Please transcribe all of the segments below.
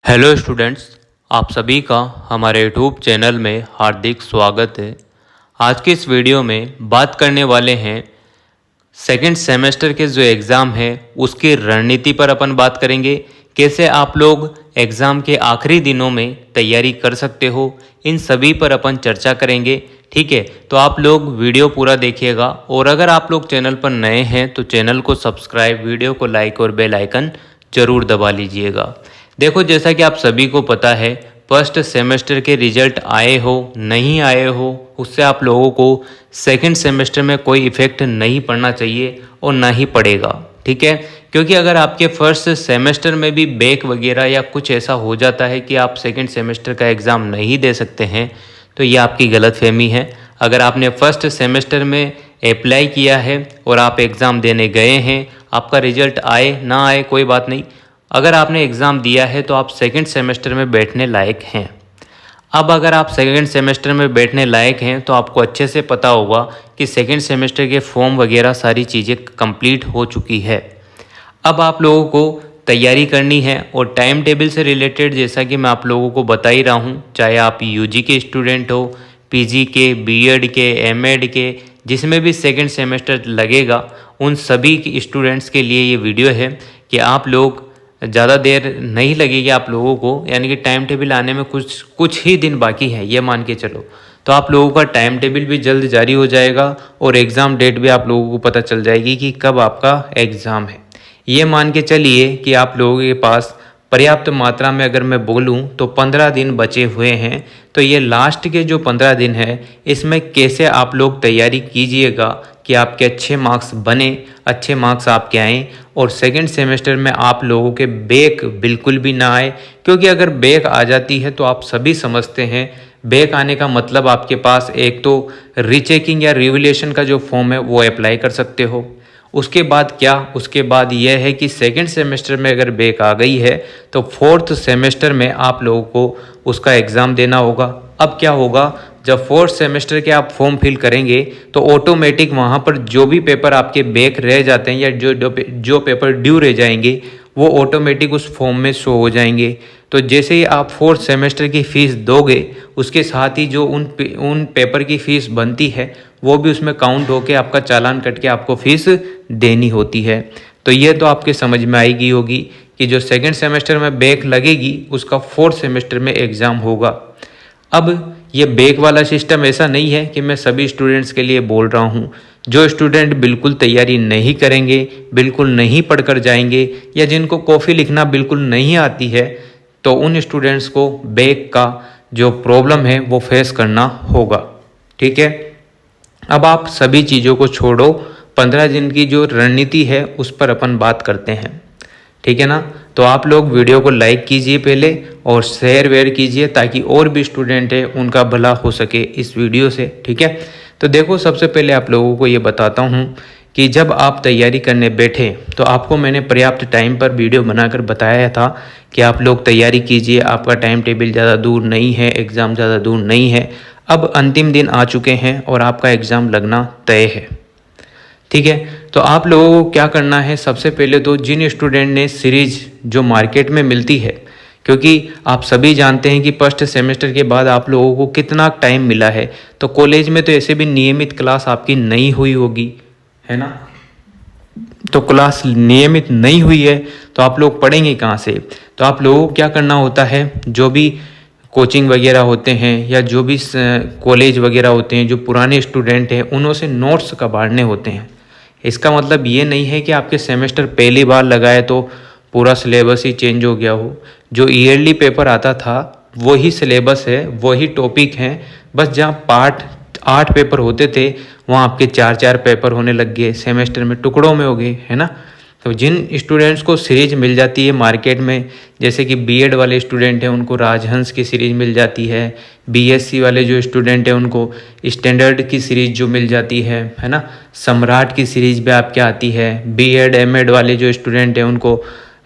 Hello students, आप सभी का हमारे यूट्यूब चैनल में हार्दिक स्वागत है। आज के इस वीडियो में बात करने वाले हैं सेकंड सेमेस्टर के जो एग्ज़ाम है उसकी रणनीति पर अपन बात करेंगे। कैसे आप लोग एग्ज़ाम के आखिरी दिनों में तैयारी कर सकते हो, इन सभी पर अपन चर्चा करेंगे। ठीक है, तो आप लोग वीडियो पूरा देखिएगा और अगर आप लोग चैनल पर नए हैं तो चैनल को सब्सक्राइब, वीडियो को लाइक और बेल आइकन ज़रूर दबा लीजिएगा। देखो, जैसा कि आप सभी को पता है, फर्स्ट सेमेस्टर के रिजल्ट आए हो नहीं आए हो उससे आप लोगों को सेकंड सेमेस्टर में कोई इफ़ेक्ट नहीं पड़ना चाहिए और ना ही पड़ेगा। ठीक है, क्योंकि अगर आपके फर्स्ट सेमेस्टर में भी बैक वगैरह या कुछ ऐसा हो जाता है कि आप सेकंड सेमेस्टर का एग्ज़ाम नहीं दे सकते हैं तो ये आपकी गलतफहमी है। अगर आपने फर्स्ट सेमेस्टर में अप्लाई किया है और आप एग्ज़ाम देने गए हैं, आपका रिजल्ट आए ना आए कोई बात नहीं, अगर आपने एग्ज़ाम दिया है तो आप सेकंड सेमेस्टर में बैठने लायक हैं। अब अगर आप सेकंड सेमेस्टर में बैठने लायक हैं तो आपको अच्छे से पता होगा कि सेकंड सेमेस्टर के फॉर्म वगैरह सारी चीज़ें कंप्लीट हो चुकी है। अब आप लोगों को तैयारी करनी है और टाइम टेबल से रिलेटेड जैसा कि मैं आप लोगों को बता ही रहा हूँ, चाहे आप यूजी के स्टूडेंट हो, पीजी के, बीएड के, एमएड के, जिसमें भी सेकंड सेमेस्टर लगेगा उन सभी स्टूडेंट्स के लिए ये वीडियो है कि आप लोग ज़्यादा देर नहीं लगेगी आप लोगों को, यानी कि टाइम टेबल आने में कुछ ही दिन बाकी है ये मान के चलो, तो आप लोगों का टाइम टेबल भी जल्द जारी हो जाएगा और एग्ज़ाम डेट भी आप लोगों को पता चल जाएगी कि कब आपका एग्ज़ाम है। ये मान के चलिए कि आप लोगों के पास पर्याप्त मात्रा में, अगर मैं बोलूं तो 15 दिन बचे हुए हैं। तो ये लास्ट के जो 15 दिन है इसमें कैसे आप लोग तैयारी कीजिएगा कि आपके अच्छे मार्क्स बने, अच्छे मार्क्स आपके आएँ और सेकंड सेमेस्टर में आप लोगों के बैक बिल्कुल भी ना आए। क्योंकि अगर बैक आ जाती है तो आप सभी समझते हैं बैक आने का मतलब आपके पास एक तो रीचेकिंग या रिवैल्यूएशन का जो फॉर्म है वो अप्लाई कर सकते हो। उसके बाद क्या, उसके बाद यह है कि सेकंड सेमेस्टर में अगर बैक आ गई है तो फोर्थ सेमेस्टर में आप लोगों को उसका एग्ज़ाम देना होगा। अब क्या होगा, जब फोर्थ सेमेस्टर के आप फॉर्म फिल करेंगे तो ऑटोमेटिक वहाँ पर जो भी पेपर आपके बैक रह जाते हैं या जो पेपर ड्यू रह जाएंगे वो ऑटोमेटिक उस फॉर्म में शो हो जाएंगे। तो जैसे ही आप फोर्थ सेमेस्टर की फ़ीस दोगे उसके साथ ही जो उन पेपर की फ़ीस बनती है वो भी उसमें काउंट होके आपका चालान कट के आपको फ़ीस देनी होती है। तो ये तो आपके समझ में आएगी होगी कि जो सेकंड सेमेस्टर में बैक लगेगी उसका फोर्थ सेमेस्टर में एग्ज़ाम होगा। अब ये बैक वाला सिस्टम ऐसा नहीं है कि मैं सभी स्टूडेंट्स के लिए बोल रहा हूँ। जो स्टूडेंट बिल्कुल तैयारी नहीं करेंगे, बिल्कुल नहीं पढ़कर जाएंगे या जिनको कॉफ़ी लिखना बिल्कुल नहीं आती है तो उन स्टूडेंट्स को बैक का जो प्रॉब्लम है वो फेस करना होगा। ठीक है, अब आप सभी चीज़ों को छोड़ो, 15 दिन की जो रणनीति है उस पर अपन बात करते हैं। ठीक है ना, तो आप लोग वीडियो को लाइक कीजिए पहले और शेयर वेयर कीजिए ताकि और भी स्टूडेंट है उनका भला हो सके इस वीडियो से। ठीक है, तो देखो, सबसे पहले आप लोगों को ये बताता हूँ कि जब आप तैयारी करने बैठे तो आपको मैंने पर्याप्त टाइम पर वीडियो बनाकर बताया था कि आप लोग तैयारी कीजिए, आपका टाइम टेबल ज़्यादा दूर नहीं है, एग्ज़ाम ज़्यादा दूर नहीं है। अब अंतिम दिन आ चुके हैं और आपका एग्ज़ाम लगना तय है। ठीक है, तो आप लोगों को क्या करना है, सबसे पहले तो जिन स्टूडेंट ने सीरीज जो मार्केट में मिलती है, क्योंकि आप सभी जानते हैं कि फर्स्ट सेमेस्टर के बाद आप लोगों को कितना टाइम मिला है, तो कॉलेज में तो ऐसे भी नियमित क्लास आपकी नहीं हुई होगी, है ना। तो क्लास नियमित नहीं हुई है तो आप लोग पढ़ेंगे कहाँ से। तो आप लोगों को क्या करना होता है, जो भी कोचिंग वगैरह होते हैं या जो भी कॉलेज वगैरह होते हैं, जो पुराने स्टूडेंट हैं उन्हों से नोट्स कबाड़ने होते हैं। इसका मतलब ये नहीं है कि आपके सेमेस्टर पहली बार लगाए तो पूरा सिलेबस ही चेंज हो गया हो। जो ईयरली पेपर आता था वही सिलेबस है, वही टॉपिक हैं, बस जहाँ पार्ट 8 पेपर होते थे वहाँ आपके 4-4 पेपर होने लग गए, सेमेस्टर में टुकड़ों में हो गए, है ना। तो जिन स्टूडेंट्स को सीरीज मिल जाती है मार्केट में, जैसे कि बीएड वाले स्टूडेंट हैं उनको राजहंस की सीरीज मिल जाती है, बीएससी वाले जो स्टूडेंट हैं उनको स्टैंडर्ड की सीरीज जो मिल जाती है ना, सम्राट की सीरीज भी आपके आती है। बीएड एमएड वाले जो स्टूडेंट हैं उनको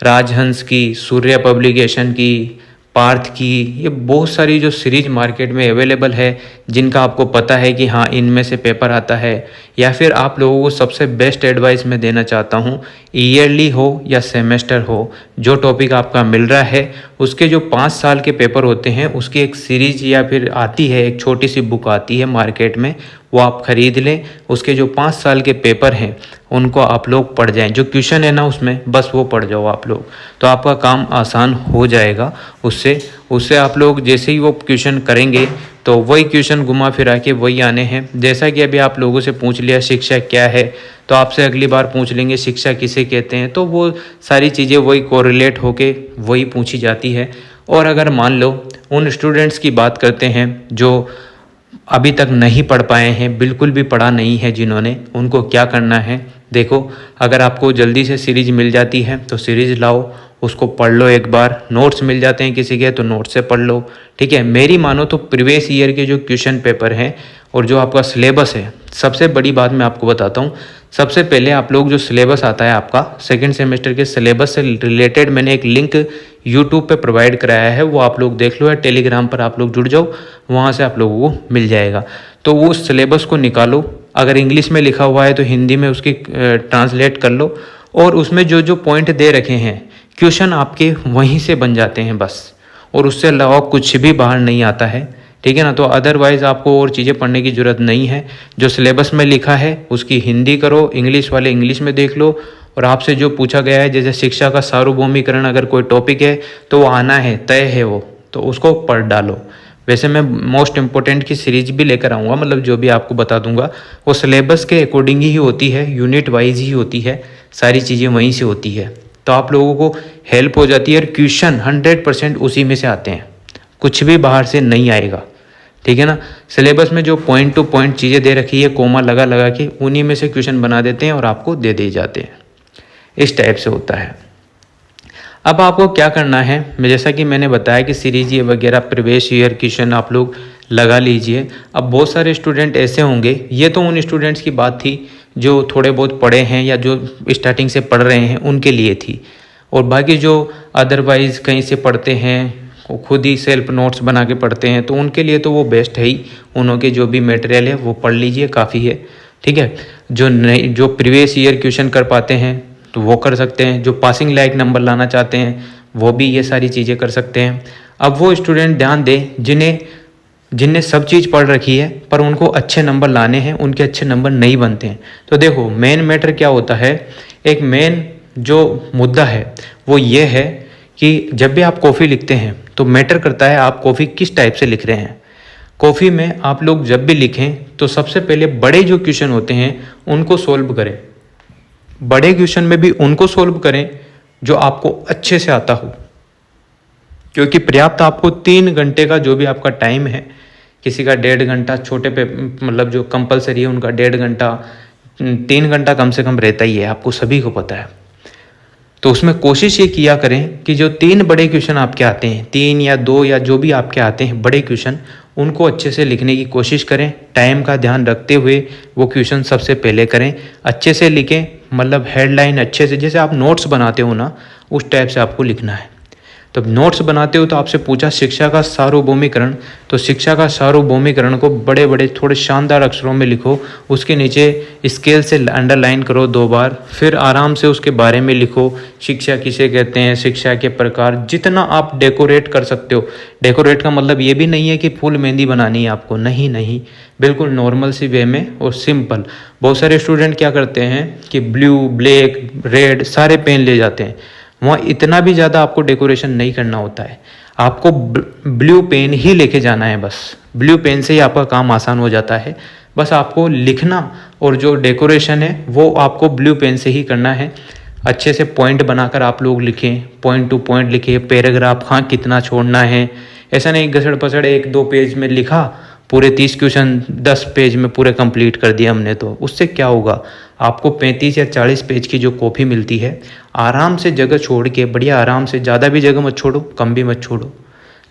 राजहंस की, सूर्य पब्लिकेशन की, पार्थ की, ये बहुत सारी जो सीरीज मार्केट में अवेलेबल है जिनका आपको पता है कि हाँ इनमें से पेपर आता है। या फिर आप लोगों को सबसे बेस्ट एडवाइस मैं देना चाहता हूँ, ईयरली हो या सेमेस्टर हो, जो टॉपिक आपका मिल रहा है उसके जो 5 साल के पेपर होते हैं उसकी एक सीरीज या फिर आती है, एक छोटी सी बुक आती है मार्केट में, वो आप ख़रीद लें। उसके जो 5 साल के पेपर हैं उनको आप लोग पढ़ जाएं, जो क्वेश्चन है ना उसमें बस वो पढ़ जाओ आप लोग, तो आपका काम आसान हो जाएगा। उससे आप लोग जैसे ही वो क्वेश्चन करेंगे तो वही क्वेश्चन घुमा फिरा के वही आने हैं। जैसा कि अभी आप लोगों से पूछ लिया शिक्षा क्या है, तो आपसे अगली बार पूछ लेंगे शिक्षा किसे कहते हैं, तो वो सारी चीज़ें वही कोरिलेट होके वही पूछी जाती है। और अगर मान लो उन स्टूडेंट्स की बात करते हैं जो अभी तक नहीं पढ़ पाए हैं, बिल्कुल भी पढ़ा नहीं है जिन्होंने, उनको क्या करना है, देखो अगर आपको जल्दी से सीरीज मिल जाती है तो सीरीज लाओ, उसको पढ़ लो एक बार। नोट्स मिल जाते हैं किसी के तो नोट्स से पढ़ लो, ठीक है। मेरी मानो तो प्रीवियस ईयर के जो क्वेश्चन पेपर हैं और जो आपका सिलेबस है, सबसे बड़ी बात मैं आपको बताता हूँ। सबसे पहले आप लोग जो सिलेबस आता है आपका सेकंड सेमेस्टर के सिलेबस से रिलेटेड मैंने एक लिंक यूट्यूब पे प्रोवाइड कराया है, वो आप लोग देख लो, या टेलीग्राम पर आप लोग जुड़ जाओ, वहाँ से आप लोगों को मिल जाएगा। तो वो सिलेबस को निकालो, अगर इंग्लिश में लिखा हुआ है तो हिंदी में उसकी ट्रांसलेट कर लो, और उसमें जो जो पॉइंट दे रखे हैं क्वेश्चन आपके वहीं से बन जाते हैं बस, और उससे अलावा कुछ भी बाहर नहीं आता है, ठीक है ना। तो अदरवाइज़ आपको और चीज़ें पढ़ने की ज़रूरत नहीं है। जो सिलेबस में लिखा है उसकी हिंदी करो, इंग्लिश वाले इंग्लिश में देख लो, और आपसे जो पूछा गया है जैसे शिक्षा का सार्वभौमिकरण अगर कोई टॉपिक है तो वो आना है, तय है वो, तो उसको पढ़ डालो। वैसे मैं मोस्ट इम्पोर्टेंट की सीरीज भी लेकर आऊँगा, मतलब जो भी आपको बता दूंगा वो सिलेबस के अकॉर्डिंग ही होती है, यूनिट वाइज ही होती है, सारी चीज़ें वहीं से होती है, तो आप लोगों को हेल्प हो जाती है। और क्वेश्चन 100% उसी में से आते हैं, कुछ भी बाहर से नहीं आएगा, ठीक है ना। सिलेबस में जो पॉइंट टू पॉइंट चीज़ें दे रखी है कोमा लगा लगा के, उन्हीं में से क्वेश्चन बना देते हैं और आपको दे दिए जाते हैं, इस टाइप से होता है। अब आपको क्या करना है, मैं जैसा कि मैंने बताया कि सीरीज ये वगैरह प्रीवियस ईयर क्वेश्चन आप लोग लगा लीजिए। अब बहुत सारे स्टूडेंट ऐसे होंगे, ये तो उन स्टूडेंट्स की बात थी जो थोड़े बहुत पढ़े हैं या जो स्टार्टिंग से पढ़ रहे हैं उनके लिए थी, और बाकी जो अदरवाइज़ कहीं से पढ़ते हैं, वो खुद ही सेल्फ नोट्स बना के पढ़ते हैं, तो उनके लिए तो वो बेस्ट है ही, उनके जो भी मटेरियल है वो पढ़ लीजिए, काफ़ी है, ठीक है। जो प्रीवियस ईयर क्वेश्चन कर पाते हैं तो वो कर सकते हैं, जो पासिंग लायक नंबर लाना चाहते हैं वो भी ये सारी चीज़ें कर सकते हैं। अब वो स्टूडेंट ध्यान दें जिन्हें सब चीज़ पढ़ रखी है पर उनको अच्छे नंबर लाने हैं, उनके अच्छे नंबर नहीं बनते हैं। तो देखो मेन मैटर क्या होता है, एक मेन जो मुद्दा है वो ये है कि जब भी आप कॉफ़ी लिखते हैं तो मैटर करता है आप कॉफ़ी किस टाइप से लिख रहे हैं। कॉफ़ी में आप लोग जब भी लिखें तो सबसे पहले बड़े जो क्वेश्चन होते हैं उनको सोल्व करें, बड़े क्वेश्चन में भी उनको सोल्व करें जो आपको अच्छे से आता हो, क्योंकि पर्याप्त आपको 3 घंटे का जो भी आपका टाइम है, किसी का 1.5 घंटा, छोटे पे मतलब जो कंपलसरी है उनका 1.5 घंटा, 3 घंटा कम से कम रहता ही है, आपको सभी को पता है। तो उसमें कोशिश ये किया करें कि जो 3 बड़े क्वेश्चन आपके आते हैं, 3 या 2 या जो भी आपके आते हैं बड़े क्वेश्चन, उनको अच्छे से लिखने की कोशिश करें, टाइम का ध्यान रखते हुए वो क्वेश्चन सबसे पहले करें, अच्छे से लिखें, मतलब हेडलाइन अच्छे से, जैसे आप नोट्स बनाते हो ना उस टाइप से आपको लिखना है। तो नोट्स बनाते हो तो आपसे पूछा शिक्षा का सार्वभौमिकरण, तो शिक्षा का सार्वभौमिकरण को बड़े बड़े थोड़े शानदार अक्षरों में लिखो, उसके नीचे स्केल से अंडरलाइन करो 2 बार, फिर आराम से उसके बारे में लिखो, शिक्षा किसे कहते हैं, शिक्षा के प्रकार, जितना आप डेकोरेट कर सकते हो। डेकोरेट का मतलब ये भी नहीं है कि फुल मेहंदी बनानी है आपको, नहीं नहीं, बिल्कुल नॉर्मल सी वे में और सिंपल। बहुत सारे स्टूडेंट क्या करते हैं कि ब्लू, ब्लैक, रेड सारे पेन ले जाते हैं, वहाँ इतना भी ज़्यादा आपको डेकोरेशन नहीं करना होता है, आपको ब्लू पेन ही लेके जाना है, बस ब्लू पेन से ही आपका काम आसान हो जाता है। बस आपको लिखना और जो डेकोरेशन है वो आपको ब्लू पेन से ही करना है। अच्छे से पॉइंट बनाकर आप लोग लिखें, पॉइंट टू पॉइंट लिखें, पैराग्राफ हाँ कितना छोड़ना है, ऐसा नहीं घसड़ पसड़ 1-2 पेज में लिखा, पूरे 30 क्वेश्चन 10 पेज में पूरे कंप्लीट कर दिया हमने, तो उससे क्या होगा, आपको 35 या 40 पेज की जो कॉपी मिलती है, आराम से जगह छोड़ के बढ़िया आराम से, ज़्यादा भी जगह मत छोड़ो कम भी मत छोड़ो,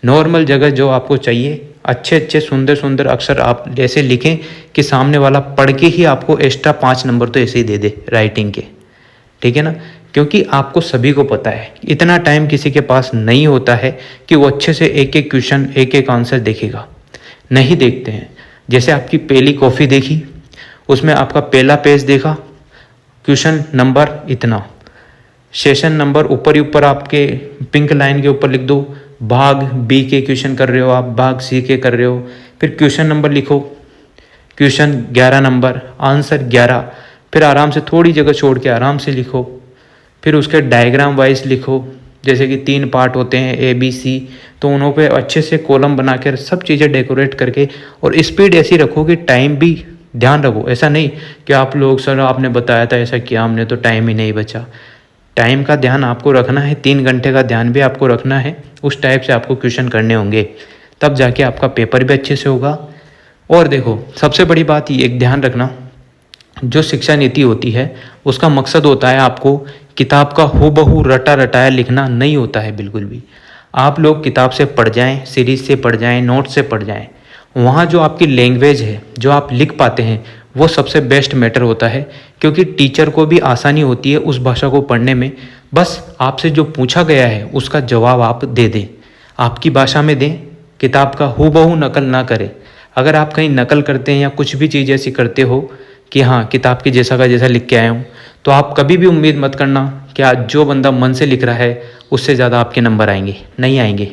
नॉर्मल जगह जो आपको चाहिए, अच्छे अच्छे सुंदर सुंदर अक्षर आप ऐसे लिखें कि सामने वाला पढ़ के ही आपको एक्स्ट्रा 5 नंबर तो ऐसे ही दे दे राइटिंग के, ठीक है ना। क्योंकि आपको सभी को पता है इतना टाइम किसी के पास नहीं होता है कि वो अच्छे से एक एक क्वेश्चन एक एक आंसर देखेगा, नहीं देखते हैं। जैसे आपकी पहली कॉफ़ी देखी, उसमें आपका पहला पेज देखा, क्वेश्चन नंबर इतना, सेशन नंबर ऊपर ही ऊपर आपके पिंक लाइन के ऊपर लिख दो, भाग बी के क्वेश्चन कर रहे हो आप, भाग सी के कर रहे हो, फिर क्वेश्चन नंबर लिखो, क्वेश्चन 11 नंबर, आंसर 11, फिर आराम से थोड़ी जगह छोड़ के आराम से लिखो, फिर उसके डायग्राम वाइज लिखो। जैसे कि 3 पार्ट होते हैं ए बी सी, तो उन्हों पे अच्छे से कॉलम बना कर सब चीज़ें डेकोरेट करके, और स्पीड ऐसी रखो कि टाइम भी ध्यान रखो। ऐसा नहीं कि आप लोग सर आपने बताया था ऐसा किया हमने तो टाइम ही नहीं बचा। टाइम का ध्यान आपको रखना है, 3 घंटे का ध्यान भी आपको रखना है। उस टाइप से आपको क्वेश्चन करने होंगे, तब जाके आपका पेपर भी अच्छे से होगा। और देखो सबसे बड़ी बात ये एक ध्यान रखना, जो शिक्षा नीति होती है उसका मकसद होता है आपको किताब का हूबहू रटा रटाया लिखना नहीं होता है बिल्कुल भी। आप लोग किताब से पढ़ जाएं, सीरीज से पढ़ जाएं, नोट से पढ़ जाएं, वहाँ जो आपकी लैंग्वेज है जो आप लिख पाते हैं वो सबसे बेस्ट मैटर होता है, क्योंकि टीचर को भी आसानी होती है उस भाषा को पढ़ने में। बस आपसे जो पूछा गया है उसका जवाब आप दे दें, आपकी भाषा में दें, किताब का हूबहू नकल ना करें। अगर आप कहीं नकल करते हैं या कुछ भी चीज़ ऐसी करते हो कि हाँ किताब के जैसा का जैसा लिख के आया हूँ, तो आप कभी भी उम्मीद मत करना कि आज जो बंदा मन से लिख रहा है उससे ज़्यादा आपके नंबर आएंगे, नहीं आएंगे।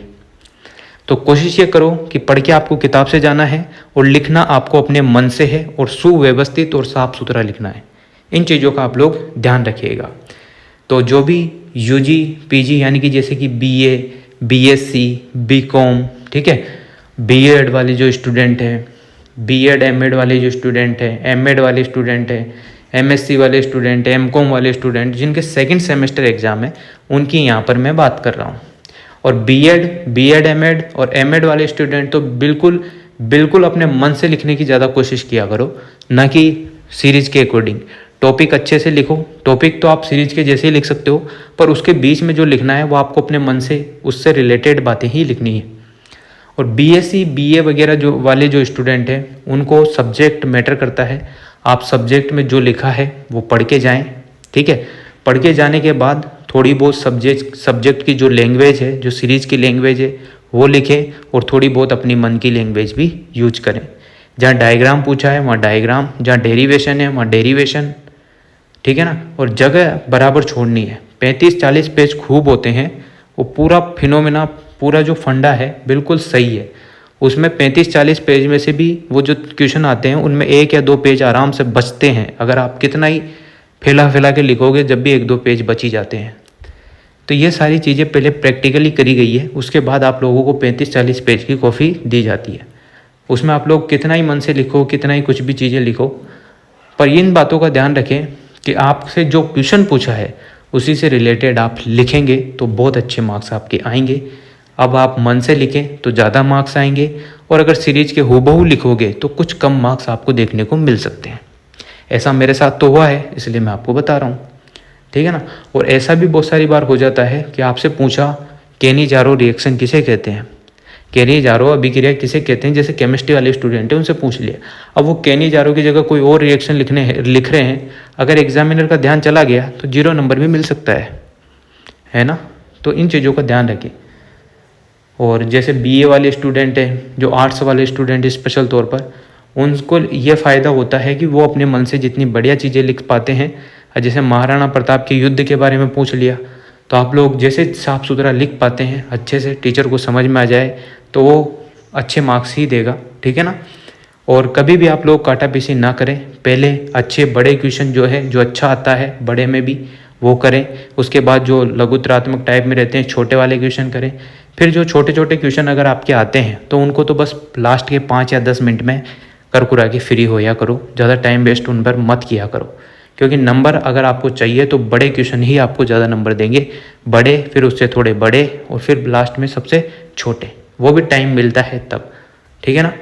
तो कोशिश ये करो कि पढ़ के आपको किताब से जाना है और लिखना आपको अपने मन से है, और सुव्यवस्थित और साफ़ सुथरा लिखना है। इन चीज़ों का आप लोग ध्यान रखिएगा। तो जो भी यूजी पीजी यानी कि जैसे कि बीए, बीएससी, बीकॉम, ठीक है, बीएड वाले जो स्टूडेंट हैं, बीएड एमएड वाले जो स्टूडेंट हैं, एमएड वाले स्टूडेंट हैं, एमएससी वाले स्टूडेंट हैं, एमकॉम वाले स्टूडेंट जिनके सेकंड सेमेस्टर एग्ज़ाम है, उनकी यहाँ पर मैं बात कर रहा हूँ। और बीएड एमएड और एमएड वाले स्टूडेंट तो बिल्कुल अपने मन से लिखने की ज़्यादा कोशिश किया करो, ना कि सीरीज के अकॉर्डिंग। टॉपिक अच्छे से लिखो, टॉपिक तो आप सीरीज के जैसे ही लिख सकते हो, पर उसके बीच में जो लिखना है वो आपको अपने मन से उससे रिलेटेड बातें ही लिखनी है। और बीएससी बीए वगैरह जो वाले जो स्टूडेंट हैं उनको सब्जेक्ट मैटर करता है। आप सब्जेक्ट में जो लिखा है वो पढ़ के जाएं, ठीक है। पढ़ के जाने के बाद थोड़ी बहुत सब्जेक्ट की जो लैंग्वेज है, जो सीरीज़ की लैंग्वेज है वो लिखें, और थोड़ी बहुत अपनी मन की लैंग्वेज भी यूज करें। जहाँ डायग्राम पूछा है वहाँ डायग्राम, जहाँ डेरिवेशन है वहाँ डेरिवेशन, ठीक है ना। और जगह बराबर छोड़नी है। 35-40 पेज खूब होते हैं, वो पूरा फिनोमेना, पूरा जो फंडा है बिल्कुल सही है। उसमें 35-40 पेज में से भी वो जो क्वेश्चन आते हैं उनमें 1 या 2 पेज आराम से बचते हैं। अगर आप कितना ही फैला के लिखोगे, जब भी 1-2 पेज बच ही जाते हैं। तो ये सारी चीज़ें पहले प्रैक्टिकली करी गई है, उसके बाद आप लोगों को 35-40 पेज की कॉपी दी जाती है। उसमें आप लोग कितना ही मन से लिखो, कितना ही कुछ भी चीज़ें लिखो, पर इन बातों का ध्यान रखें कि आपसे जो क्वेश्चन पूछा है उसी से रिलेटेड आप लिखेंगे तो बहुत अच्छे मार्क्स आपके आएंगे। अब आप मन से लिखें तो ज़्यादा मार्क्स आएंगे, और अगर सीरीज के हूबहू लिखोगे तो कुछ कम मार्क्स आपको देखने को मिल सकते हैं। ऐसा मेरे साथ तो हुआ है, इसलिए मैं आपको बता रहा हूँ, ठीक है ना। और ऐसा भी बहुत सारी बार हो जाता है कि आपसे पूछा केनी-जारो रिएक्शन किसे कहते हैं, केनी-जारो अभिक्रिया किसे कहते हैं, जैसे केमिस्ट्री वाले स्टूडेंट हैं उनसे पूछ लिया। अब वो केनी-जारो की जगह कोई और रिएक्शन लिख रहे हैं, अगर एग्जामिनर का ध्यान चला गया तो 0 नंबर भी मिल सकता है ना। तो इन चीज़ों का ध्यान रखें। और जैसे बीए वाले स्टूडेंट हैं, जो आर्ट्स वाले स्टूडेंट स्पेशल तौर पर, उनको ये फ़ायदा होता है कि वो अपने मन से जितनी बढ़िया चीज़ें लिख पाते हैं। जैसे महाराणा प्रताप के युद्ध के बारे में पूछ लिया तो आप लोग जैसे साफ़ सुथरा लिख पाते हैं, अच्छे से टीचर को समझ में आ जाए तो वो अच्छे मार्क्स ही देगा, ठीक है ना। और कभी भी आप लोग काटा पीसी ना करें, पहले अच्छे बड़े क्वेश्चन जो है, जो अच्छा आता है बड़े में भी, वो करें। उसके बाद जो लघुत्रात्मक टाइप में रहते हैं छोटे वाले क्वेश्चन करें। फिर जो छोटे छोटे क्वेश्चन अगर आपके आते हैं तो उनको तो बस लास्ट के 5 या 10 मिनट में कर कुरा के फ्री होया करो, ज़्यादा टाइम वेस्ट उन पर मत किया करो। क्योंकि नंबर अगर आपको चाहिए तो बड़े क्वेश्चन ही आपको ज़्यादा नंबर देंगे, बड़े फिर उससे थोड़े बड़े और फिर लास्ट में सबसे छोटे, वो भी टाइम मिलता है तब, ठीक है ना।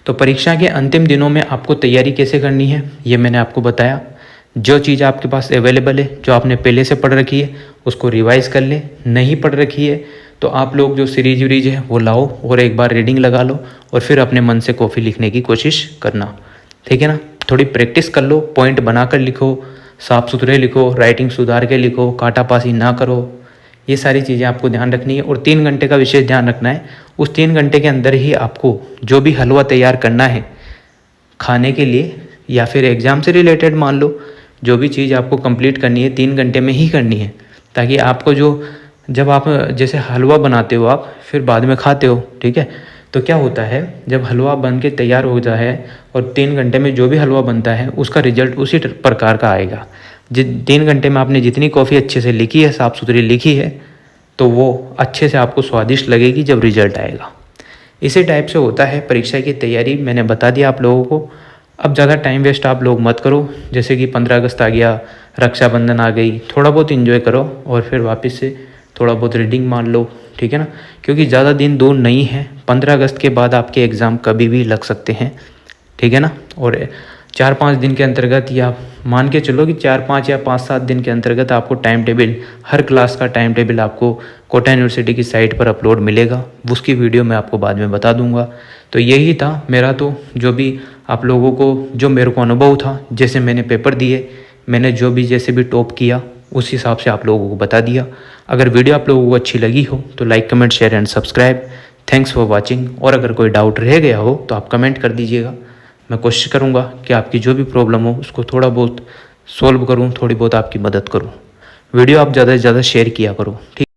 तो परीक्षा के अंतिम दिनों में आपको तैयारी कैसे करनी है ये मैंने आपको बताया। जो चीज़ आपके पास अवेलेबल है, जो आपने पहले से पढ़ रखी है उसको रिवाइज कर ले, नहीं पढ़ रखी है तो आप लोग जो सीरीज वीरीज है वो लाओ और एक बार रीडिंग लगा लो और फिर अपने मन से कॉपी लिखने की कोशिश करना, ठीक है ना। थोड़ी प्रैक्टिस कर लो, पॉइंट बनाकर लिखो, साफ़ सुथरे लिखो, राइटिंग सुधार के लिखो, काटापासी ना करो। ये सारी चीज़ें आपको ध्यान रखनी है। और 3 घंटे का विशेष ध्यान रखना है। उस 3 घंटे के अंदर ही आपको जो भी हलवा तैयार करना है खाने के लिए या फिर एग्ज़ाम से रिलेटेड, मान लो जो भी चीज़ आपको कंप्लीट करनी है 3 घंटे में ही करनी है, ताकि आपको जब आप जैसे हलवा बनाते हो आप फिर बाद में खाते हो, ठीक है, तो क्या होता है जब हलवा बन के तैयार हो जाए है और 3 घंटे में जो भी हलवा बनता है उसका रिजल्ट उसी प्रकार का आएगा। 3 घंटे में आपने जितनी कॉफ़ी अच्छे से लिखी है, साफ़ सुथरी लिखी है, तो वो अच्छे से आपको स्वादिष्ट लगेगी जब रिजल्ट आएगा। इसी टाइप से होता है परीक्षा की तैयारी। मैंने बता दिया आप लोगों को। अब ज़्यादा टाइम वेस्ट आप लोग मत करो। जैसे कि 15 अगस्त आ गया, रक्षाबंधन आ गई, थोड़ा बहुत एंजॉय करो और फिर वापस से थोड़ा बहुत रीडिंग मान लो, ठीक है ना, क्योंकि ज़्यादा दिन दूर नहीं है। 15 अगस्त के बाद आपके एग्ज़ाम कभी भी लग सकते हैं, ठीक है ना। और 4-5 दिन के अंतर्गत, या मान के चलो कि 4-5 या 5-7 दिन के अंतर्गत आपको टाइम टेबल, हर क्लास का टाइम टेबल आपको कोटा यूनिवर्सिटी की साइट पर अपलोड मिलेगा। उसकी वीडियो मैं आपको बाद में बता दूंगा। तो यही था मेरा, तो जो भी आप लोगों को, जो मेरे को अनुभव था, जैसे मैंने पेपर दिए, मैंने जो भी जैसे भी टॉप किया उस हिसाब से आप लोगों को बता दिया। अगर वीडियो आप लोगों को अच्छी लगी हो तो like, comment, share and subscribe. Thanks for watching. और अगर कोई डाउट रह गया हो तो आप कमेंट कर दीजिएगा। मैं कोशिश करूँगा कि आपकी जो भी प्रॉब्लम हो उसको थोड़ा बहुत सॉल्व करूँ, थोड़ी बहुत आपकी मदद करूँ। वीडियो आप ज़्यादा से ज़्यादा शेयर किया करो, ठीक।